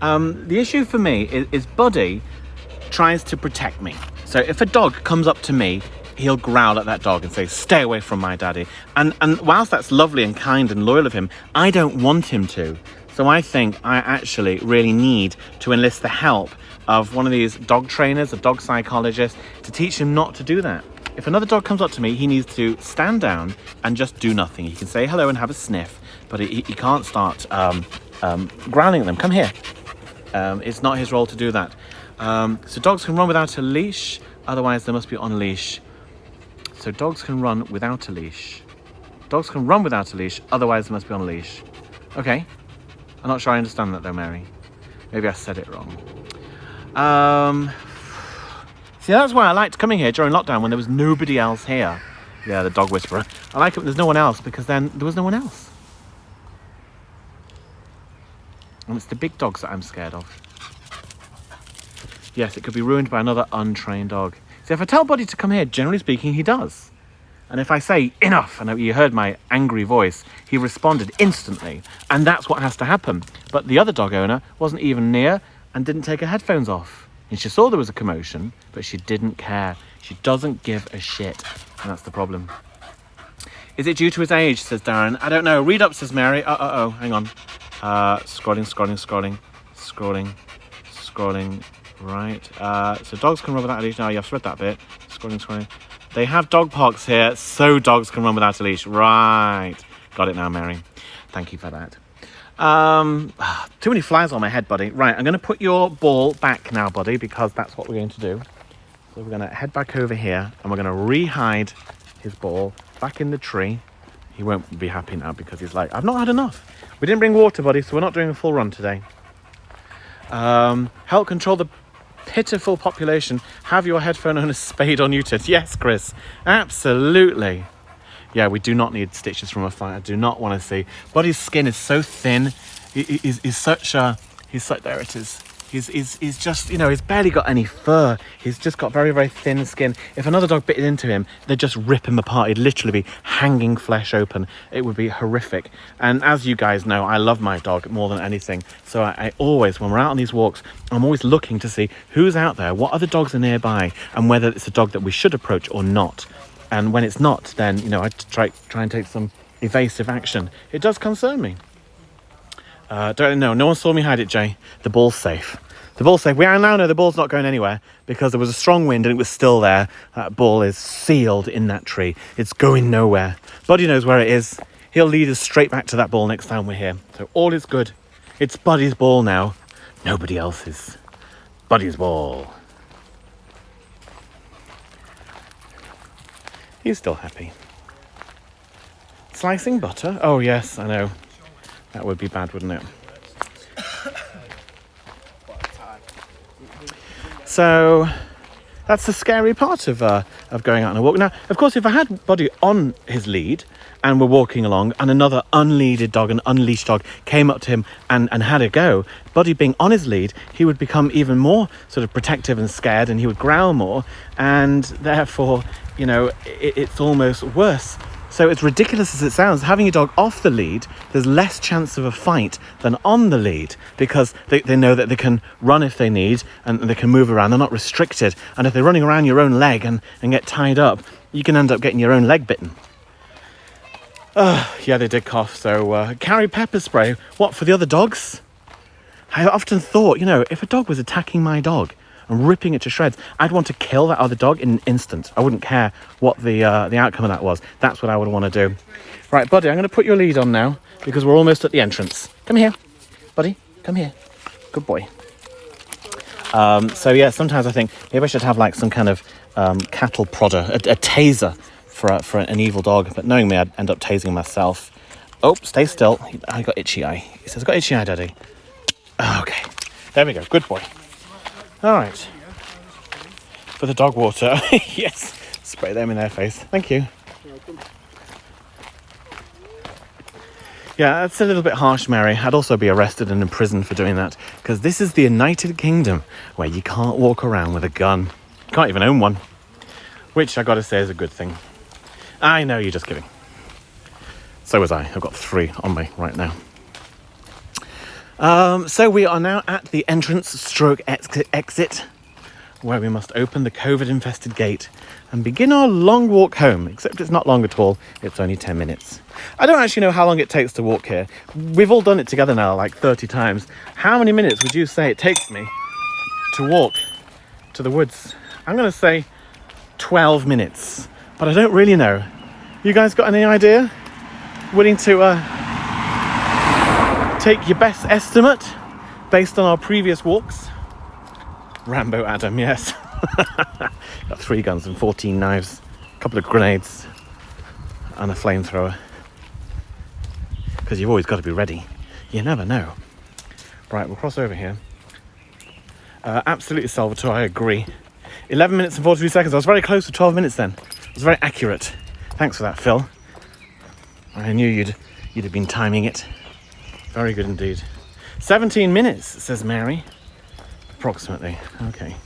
Speaker 1: The issue for me is Buddy tries to protect me. So if a dog comes up to me, he'll growl at that dog and say, stay away from my daddy. And whilst that's lovely and kind and loyal of him, I don't want him to. So I think I actually really need to enlist the help of one of these dog trainers, a dog psychologist, to teach him not to do that. If another dog comes up to me, he needs to stand down and just do nothing. He can say hello and have a sniff, but he can't start growling at them. Come here. It's not his role to do that. So dogs can run without a leash, otherwise they must be on leash. So dogs can run without a leash. Dogs can run without a leash, otherwise they must be on a leash. Okay. I'm not sure I understand that though, Mary. Maybe I said it wrong. See, that's why I liked coming here during lockdown when there was nobody else here. Yeah, the dog whisperer. I like it when there's no one else because then there was no one else. And it's the big dogs that I'm scared of. Yes, it could be ruined by another untrained dog. See, if I tell Buddy to come here, generally speaking, he does. And if I say, enough, and you heard my angry voice, he responded instantly. And that's what has to happen. But the other dog owner wasn't even near and didn't take her headphones off. And she saw there was a commotion, but she didn't care. She doesn't give a shit. And that's the problem. Is it due to his age, says Darren. I don't know. Read up, says Mary. Oh, hang on. Scrolling. Right. So dogs can run without a leash. No, you've read that bit. Scrolling. They have dog parks here, so dogs can run without a leash. Right. Got it now, Mary. Thank you for that. Too many flies on my head, Buddy. Right, I'm going to put your ball back now, Buddy, because that's what we're going to do. So we're going to head back over here, and we're going to re-hide his ball back in the tree. He won't be happy now because he's like, I've not had enough. We didn't bring water, Buddy, so we're not doing a full run today. Help control the pitiful population. Have your headphone owner spayed or neutered. Yes, Chris, absolutely. Yeah, we do not need stitches from a fight. I do not want to see. Buddy's skin is so thin. He's such a... there it is. He's just, he's barely got any fur. He's just got very, very thin skin. If another dog bit into him, they'd just rip him apart. He'd literally be hanging flesh open. It would be horrific. And as you guys know, I love my dog more than anything. So I always, when we're out on these walks, I'm always looking to see who's out there, what other dogs are nearby, and whether it's a dog that we should approach or not. And when it's not, then, I try and take some evasive action. It does concern me. Don't know. No one saw me hide it, Jay. The ball's safe. The ball's safe. We now know the ball's not going anywhere because there was a strong wind and it was still there. That ball is sealed in that tree. It's going nowhere. Buddy knows where it is. He'll lead us straight back to that ball next time we're here. So all is good. It's Buddy's ball now. Nobody else's. Buddy's ball. He's still happy. Slicing butter? Oh, yes, I know. That would be bad, wouldn't it? So that's the scary part of going out on a walk. Now, of course, if I had Buddy on his lead and we're walking along and another unleaded dog, an unleashed dog, came up to him and had a go, Buddy being on his lead, he would become even more sort of protective and scared and he would growl more. And therefore, it's almost worse. So as ridiculous as it sounds, having a dog off the lead, there's less chance of a fight than on the lead because they know that they can run if they need and they can move around. They're not restricted. And if they're running around your own leg and get tied up, you can end up getting your own leg bitten. Yeah, they did cough. So carry pepper spray. What, for the other dogs? I often thought, if a dog was attacking my dog and ripping it to shreds, I'd want to kill that other dog in an instant. I wouldn't care what the outcome of that was. That's what I would want to do. Right, Buddy, I'm going to put your lead on now because we're almost at the entrance. Come here, Buddy. Come here. Good boy. So yeah, sometimes I think maybe I should have like some kind of cattle prodder, a taser for an evil dog. But knowing me, I'd end up tasing myself. Oh, stay still. I got itchy eye. He says, I got itchy eye, Daddy. Okay, there we go. Good boy. All right. For the dog water. Yes. Spray them in their face. Thank you. Yeah, that's a little bit harsh, Mary. I'd also be arrested and imprisoned for doing that. Because this is the United Kingdom where you can't walk around with a gun. You can't even own one. Which I gotta say is a good thing. I know, you're just kidding. So was I. I've got 3 on me right now. So we are now at the entrance stroke exit. where we must open the COVID-infested gate and begin our long walk home, except it's not long at all, it's only 10 minutes. I don't actually know how long it takes to walk here. We've all done it together now, like 30 times. How many minutes would you say it takes me to walk to the woods? I'm going to say 12 minutes, but I don't really know. You guys got any idea? Willing to take your best estimate based on our previous walks? Rambo Adam, yes. Got 3 guns and 14 knives, a couple of grenades and a flamethrower. Because you've always got to be ready. You never know. Right, we'll cross over here. Absolutely, Salvatore, I agree. 11 minutes and 43 seconds. I was very close to 12 minutes then. I was very accurate. Thanks for that, Phil. I knew you'd have been timing it. Very good indeed. 17 minutes, says Mary. Approximately. Okay.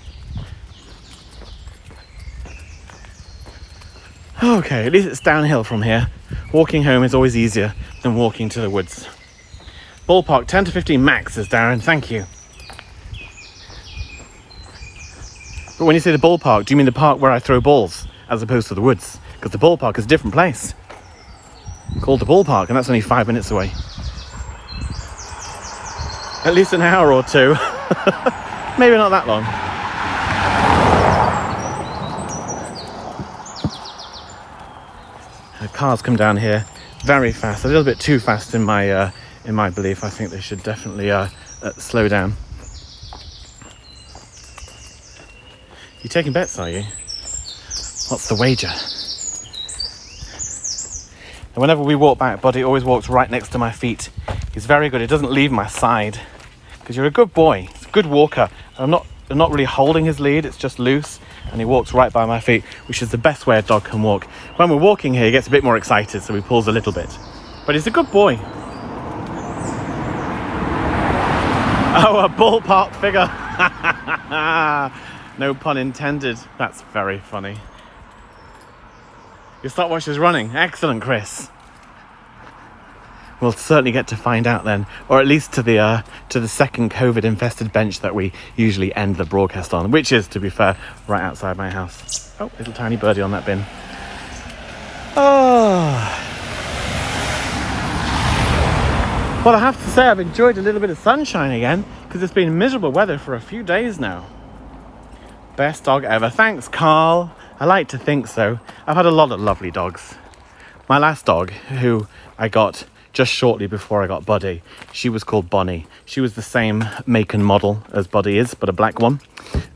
Speaker 1: Okay, at least it's downhill from here. Walking home is always easier than walking to the woods. Ballpark 10 to 15 max, says Darren. Thank you. But when you say the ballpark, do you mean the park where I throw balls as opposed to the woods? Because the ballpark is a different place. Called the ballpark, and that's only 5 minutes away. At least an hour or two. Maybe not that long. The cars come down here very fast, a little bit too fast in my belief. I think they should definitely slow down. You taking bets, are you? What's the wager? And whenever we walk back, Buddy always walks right next to my feet. He's very good. He doesn't leave my side. Because you're a good boy. He's a good walker. I'm not really holding his lead. It's just loose. And he walks right by my feet, which is the best way a dog can walk. When we're walking here, he gets a bit more excited, so he pulls a little bit. But he's a good boy. Oh, a ballpark figure. No pun intended. That's very funny. Your stopwatch is running. Excellent, Chris. We'll certainly get to find out then, or at least to the second COVID-infested bench that we usually end the broadcast on, which is, to be fair, right outside my house. Oh, little tiny birdie on that bin. Oh. Well, I have to say I've enjoyed a little bit of sunshine again, because it's been miserable weather for a few days now. Best dog ever. Thanks, Carl. I like to think so. I've had a lot of lovely dogs. My last dog, who I got just shortly before I got Buddy, she was called Bonnie. She was the same make and model as Buddy is, but a black one.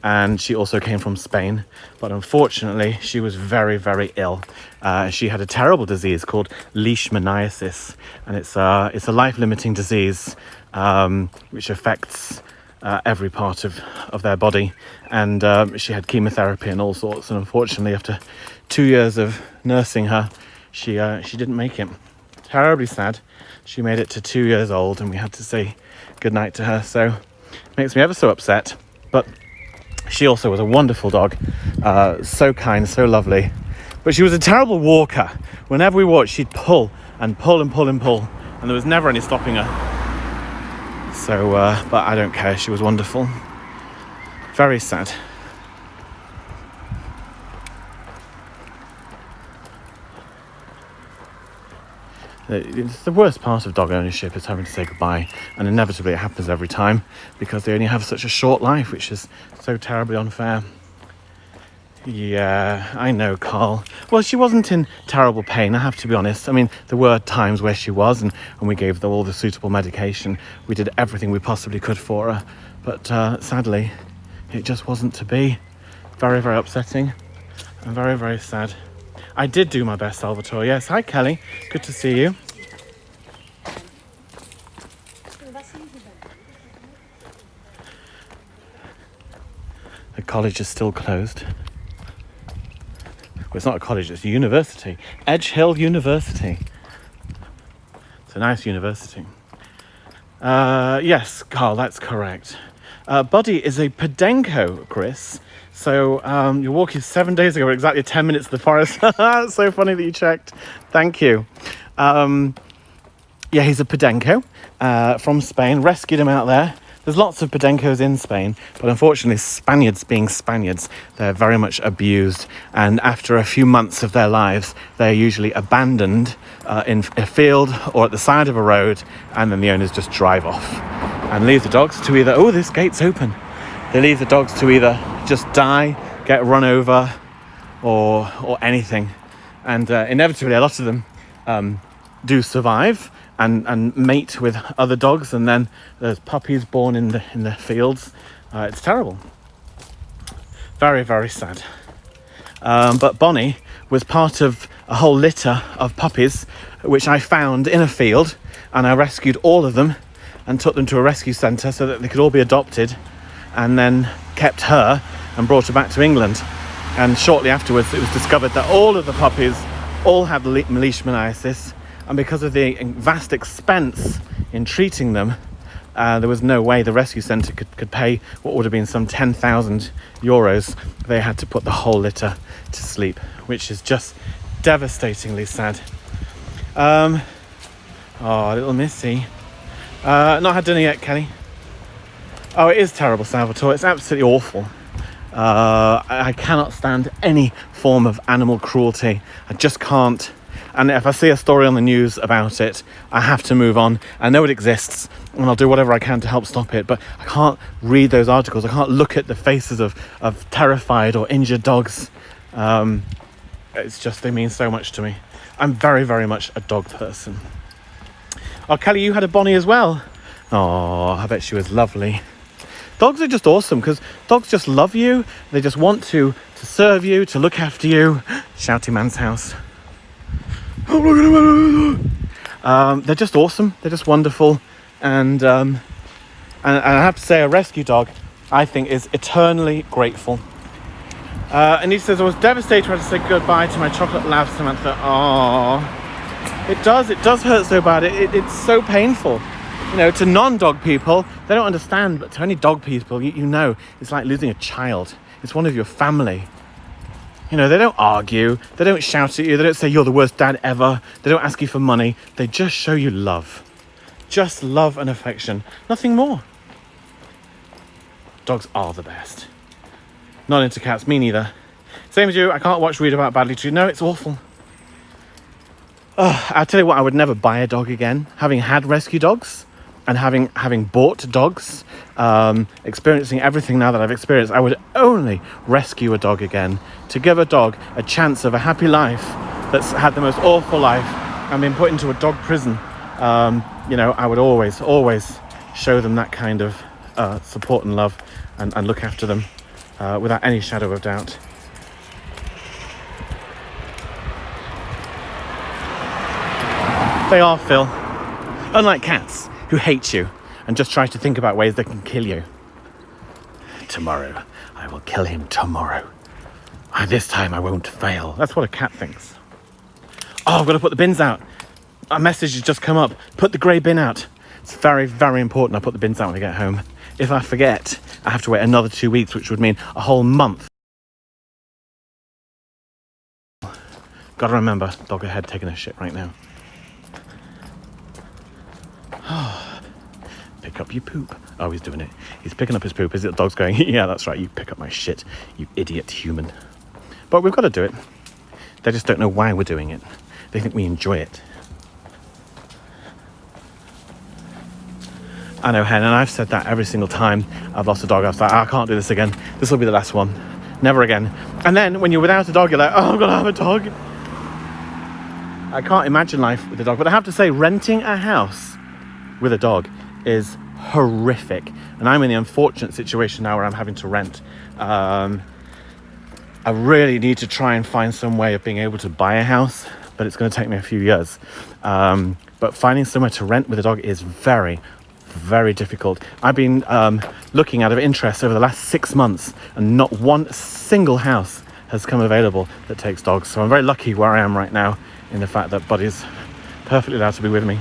Speaker 1: And she also came from Spain. But unfortunately, she was very, very ill. She had a terrible disease called leishmaniasis. And it's a life-limiting disease which affects every part of their body. And she had chemotherapy and all sorts. And unfortunately, after 2 years of nursing her, she didn't make it. Terribly sad. She made it to 2 years old and we had to say goodnight to her, so it makes me ever so upset. But she also was a wonderful dog, so kind, so lovely, but she was a terrible walker. Whenever we walked, she'd pull and pull and pull and pull, and there was never any stopping her. So but I don't care, she was wonderful. Very sad. It's the worst part of dog ownership is having to say goodbye, and inevitably it happens every time because they only have such a short life, which is so terribly unfair. Yeah, I know, Carl. Well, she wasn't in terrible pain, I have to be honest. I mean, there were times where she was, and we gave her all the suitable medication. We did everything we possibly could for her, but sadly, it just wasn't to be. Very, very upsetting and very, very sad. I did do my best, Salvatore. Yes, hi, Kelly. Good to see you. The college is still closed. Well, it's not a college, it's a university. Edge Hill University. It's a nice university. Yes, Carl, that's correct. Buddy is a Podenco, Chris. So your walk is 7 days ago, exactly 10 minutes to the forest. So funny that you checked. Thank you. Yeah, he's a Podenco from Spain. Rescued him out there There's lots of Podencos in Spain, but unfortunately, Spaniards being Spaniards, they're very much abused. And after a few months of their lives, they're usually abandoned in a field or at the side of a road, and then the owners just drive off and leave the dogs to either, oh, this gate's open. They leave the dogs to either just die, get run over, or anything. And inevitably, a lot of them do survive and mate with other dogs, and then there's puppies born in the fields. It's terrible. Very, very sad. But Bonnie was part of a whole litter of puppies which I found in a field, and I rescued all of them and took them to a rescue centre so that they could all be adopted, and then kept her and brought her back to England. And shortly afterwards it was discovered that all of the puppies all had leishmaniasis, and because of the vast expense in treating them, there was no way the rescue centre could pay what would have been some 10,000 euros. They had to put the whole litter to sleep, which is just devastatingly sad. Oh, little Missy. Not had dinner yet, Kelly. Oh, it is terrible, Salvatore. It's absolutely awful. I cannot stand any form of animal cruelty. I just can't. And if I see a story on the news about it, I have to move on. I know it exists, and I'll do whatever I can to help stop it, but I can't read those articles. I can't look at the faces of terrified or injured dogs. It's just, they mean so much to me. I'm very, very much a dog person. Oh, Kelly, you had a Bonnie as well. Oh, I bet she was lovely. Dogs are just awesome, because dogs just love you. They just want to serve you, to look after you. Shouty man's house. They're just awesome. They're just wonderful. And I have to say, a rescue dog, I think, is eternally grateful. And he says, I was devastated when I had to say goodbye to my chocolate lab, Samantha. Oh, it does hurt so bad. It's so painful. You know, to non-dog people, they don't understand, but to any dog people, you know, it's like losing a child. It's one of your family. You know, they don't argue, they don't shout at you, they don't say you're the worst dad ever, they don't ask you for money, they just show you love. Just love and affection, nothing more. Dogs are the best. Not into cats, me neither. Same as you, I can't watch Read About Badly Treated. No, it's awful. I'll tell you what, I would never buy a dog again. Having had rescue dogs, and having bought dogs, experiencing everything now that I've experienced, I would only rescue a dog again, to give a dog a chance of a happy life that's had the most awful life and been put into a dog prison. You know, I would always show them that kind of support and love, and look after them without any shadow of doubt. They are, Phil. Unlike cats, who hate you and just try to think about ways they can kill you. Tomorrow, I will kill him tomorrow. This time I won't fail. That's what a cat thinks. Oh, I've got to put the bins out. A message has just come up. Put the grey bin out. It's very, very important I put the bins out when I get home. If I forget, I have to wait another 2 weeks, which would mean a whole month. Got to remember, dog ahead taking a shit right now. Pick up your poop. Oh, he's doing it. He's picking up his poop. Is it the dog's going, yeah, that's right, you pick up my shit, you idiot human. But we've got to do it. They just don't know why we're doing it. They think we enjoy it. I know, Hen, and I've said that every single time I've lost a dog. I was like, I can't do this again. This will be the last one. Never again. And then when you're without a dog, you're like, oh, I'm going to have a dog. I can't imagine life with a dog. But I have to say, renting a house with a dog is horrific. And I'm in the unfortunate situation now where I'm having to rent. I really need to try and find some way of being able to buy a house, but it's going to take me a few years. But finding somewhere to rent with a dog is very, very difficult. I've been looking out of interest over the last 6 months, and not one single house has come available that takes dogs. So I'm very lucky where I am right now in the fact that Buddy's perfectly allowed to be with me.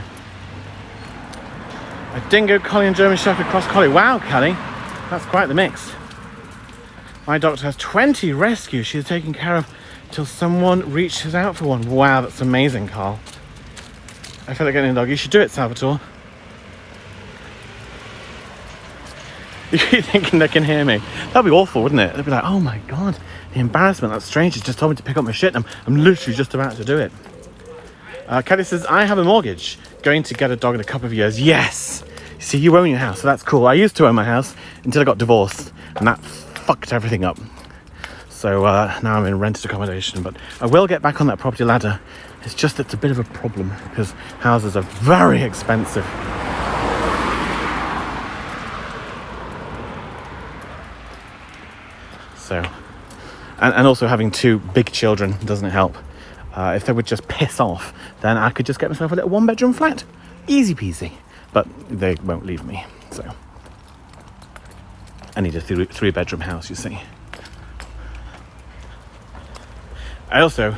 Speaker 1: A dingo, collie and German Shepherd cross collie. Wow, Kelly, that's quite the mix. My doctor has 20 rescues she's taking care of till someone reaches out for one. Wow, that's amazing, Carl. I feel like getting a dog. You should do it, Salvatore. You thinking they can hear me? That'd be awful, wouldn't it? They'd be like, oh my God, the embarrassment. That stranger just told me to pick up my shit. I'm literally just about to do it. Kelly says, I have a mortgage. Going to get a dog in a couple of years. Yes. See, you own your house, so that's cool. I used to own my house until I got divorced, and that fucked everything up. So now I'm in rented accommodation, but I will get back on that property ladder. It's just it's a bit of a problem because houses are very expensive. So, and also having 2 big children doesn't help. If they would just piss off, then I could just get myself a little 1-bedroom flat. Easy peasy. But they won't leave me, so I need a 3-bedroom house, you see. I also,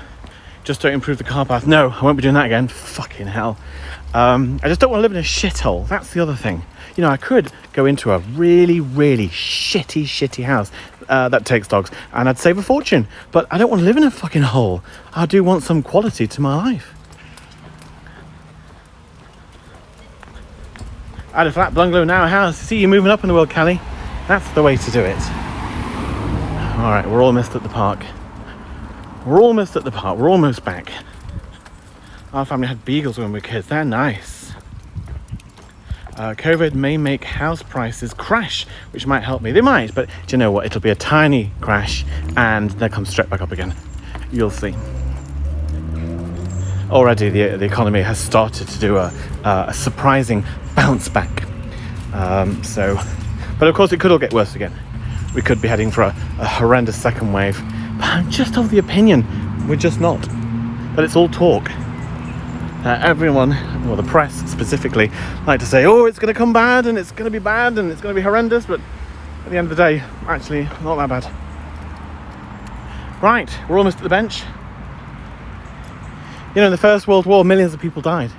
Speaker 1: just to improve the car path, no, I won't be doing that again. Fucking hell. I just don't want to live in a shithole. That's the other thing. You know, I could go into a really, really shitty house that takes dogs, and I'd save a fortune. But I don't want to live in a fucking hole. I do want some quality to my life. I had a flat bungalow, now a house. See, you're moving up in the world, Callie. That's the way to do it. All right, we're almost at the park. We're almost at the park. We're almost back. Our family had beagles when we were kids. They're nice. COVID may make house prices crash, which might help me. They might, but do you know what? It'll be a tiny crash and they'll come straight back up again. You'll see. Already the economy has started to do a surprising bounce back. But of course it could all get worse again. We could be heading for a horrendous second wave. But I'm just of the opinion we're just not. But it's all talk. Everyone, or the press specifically, like to say, oh, it's going to come bad and it's going to be bad and it's going to be horrendous. But at the end of the day, actually, not that bad. Right, we're almost at the bench. You know, in the First World War, millions of people died.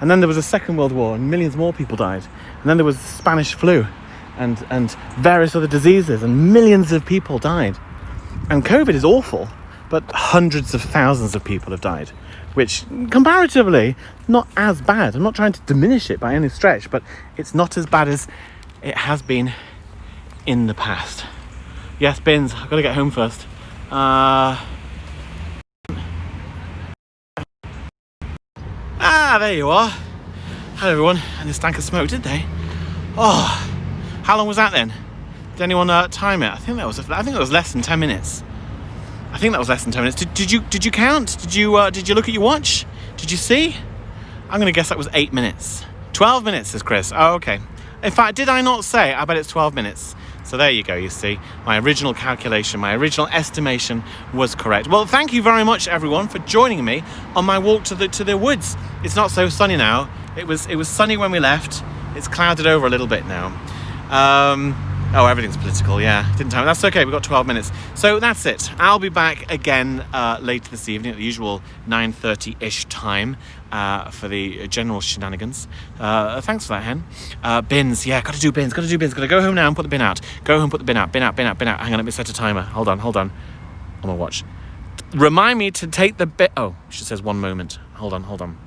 Speaker 1: And then there was a Second World War and millions more people died. And then there was the Spanish flu and various other diseases and millions of people died. And COVID is awful, but hundreds of thousands of people have died, which comparatively, not as bad. I'm not trying to diminish it by any stretch, but it's not as bad as it has been in the past. Yes, Bins, I've got to get home first. There you are. Hello everyone. And they stank of smoke, did they? Oh, how long was that then? Did anyone time it? I think that was less than 10 minutes. I think that was less than 10 minutes. Did you count? Did you look at your watch? Did you see? I'm going to guess that was 8 minutes. 12 minutes, says Chris. Oh, okay. In fact, did I not say? I bet it's 12 minutes. So there you go, you see. My original calculation, my original estimation was correct. Well, thank you very much, everyone, for joining me on my walk to the woods. It's not so sunny now. It was sunny when we left. It's clouded over a little bit now. Oh, everything's political, yeah. Didn't time. That's okay, we've got 12 minutes. So that's it. I'll be back again later this evening at the usual 9:30-ish time for the general shenanigans. Thanks for that, Hen. Bins, yeah, gotta do bins. Gotta go home now and put the bin out. Go home, put the bin out. Hang on, let me set a timer. Hold on. On my watch. Remind me to take the bin... Oh, she says 1 moment. Hold on.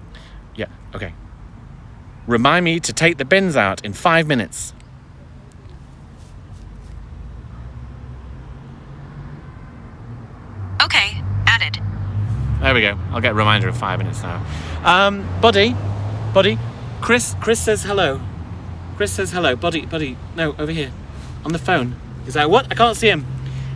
Speaker 1: Yeah, okay. Remind me to take the bins out in 5 minutes.
Speaker 2: Okay, added.
Speaker 1: There we go. I'll get a reminder in 5 minutes now. Buddy. Chris says hello. Buddy. No, over here. On the phone. He's like, what? I can't see him.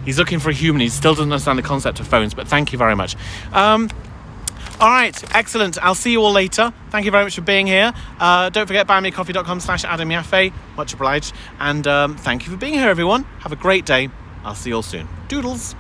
Speaker 1: He's looking for a human. He still doesn't understand the concept of phones, but thank you very much. All right, excellent. I'll see you all later. Thank you very much for being here. Don't forget, buymeacoffee.com/Adam Yaffe. Much obliged. And thank you for being here, everyone. Have a great day. I'll see you all soon. Doodles.